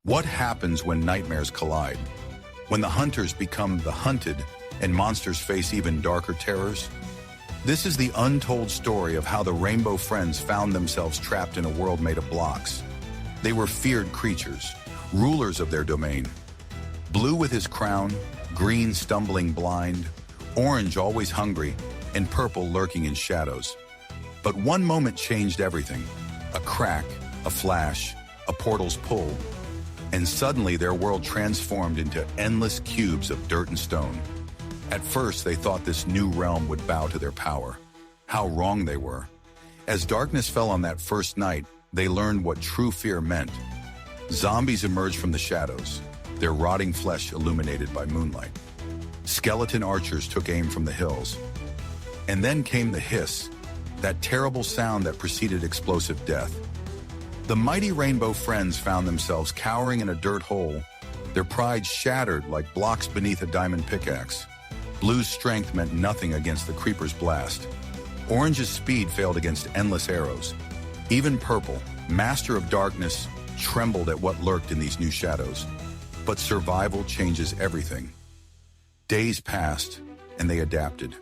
What happens when nightmares collide? When the hunters become the hunted and monsters face even darker terrors? This is the untold story of how the Rainbow Friends found themselves trapped in a world made of blocks. They were feared creatures, rulers of their domain. Blue with his crown, green stumbling blind, orange always hungry, and purple lurking in shadows. But one moment changed everything. A crack, a flash, a portal's pull, and suddenly their world transformed into endless cubes of dirt and stone. At first, they thought this new realm would bow to their power. How wrong they were. As darkness fell on that first night, they learned what true fear meant. Zombies emerged from the shadows, their rotting flesh illuminated by moonlight. Skeleton archers took aim from the hills. And then came the hiss, that terrible sound that preceded explosive death. The mighty Rainbow Friends found themselves cowering in a dirt hole, their pride shattered like blocks beneath a diamond pickaxe. Blue's strength meant nothing against the creeper's blast. Orange's speed failed against endless arrows. Even Purple, master of darkness, trembled at what lurked in these new shadows. But survival changes everything. Days passed, and they adapted.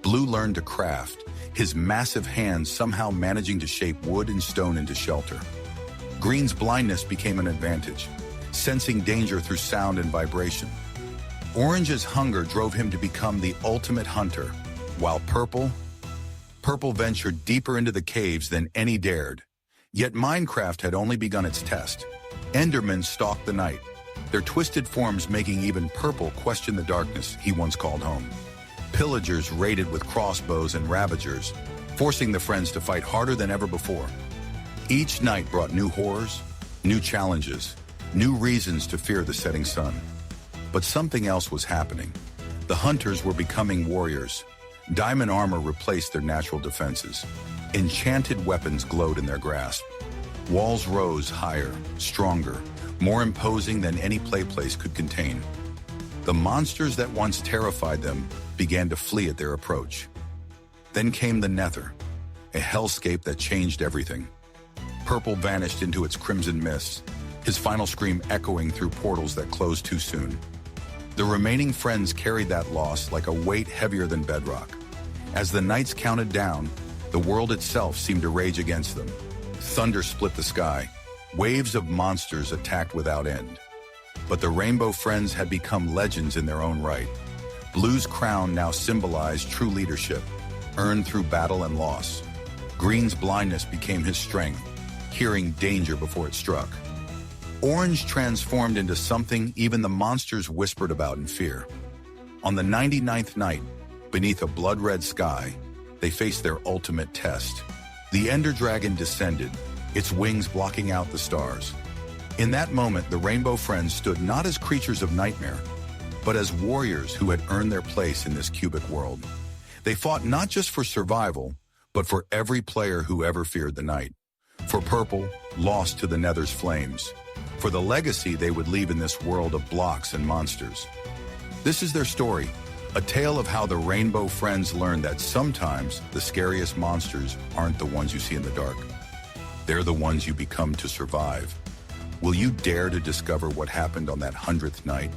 Blue learned to craft, his massive hands somehow managing to shape wood and stone into shelter. Green's blindness became an advantage, sensing danger through sound and vibration. Orange's hunger drove him to become the ultimate hunter, while Purple ventured deeper into the caves than any dared. Yet Minecraft had only begun its test. Endermen stalked the night, their twisted forms making even Purple question the darkness he once called home. Pillagers raided with crossbows and ravagers, forcing the friends to fight harder than ever before. Each night brought new horrors, new challenges, new reasons to fear the setting sun. But something else was happening. The hunters were becoming warriors. Diamond armor replaced their natural defenses. Enchanted weapons glowed in their grasp. Walls rose higher, stronger, more imposing than any playplace could contain. The monsters that once terrified them began to flee at their approach. Then came the Nether, a hellscape that changed everything. Purple vanished into its crimson mists, his final scream echoing through portals that closed too soon. The remaining friends carried that loss like a weight heavier than bedrock. As the nights counted down, the world itself seemed to rage against them. Thunder split the sky. Waves of monsters attacked without end. But the Rainbow Friends had become legends in their own right. Blue's crown now symbolized true leadership, earned through battle and loss. Green's blindness became his strength, hearing danger before it struck. Orange transformed into something even the monsters whispered about in fear. On the 99th night, beneath a blood-red sky, they faced their ultimate test. The Ender Dragon descended, its wings blocking out the stars. In that moment, the Rainbow Friends stood not as creatures of nightmare, but as warriors who had earned their place in this cubic world. They fought not just for survival, but for every player who ever feared the night. For Purple, lost to the Nether's flames. For the legacy they would leave in this world of blocks and monsters. This is their story, a tale of how the Rainbow Friends learned that sometimes the scariest monsters aren't the ones you see in the dark. They're the ones you become to survive. Will you dare to discover what happened on that 100th night?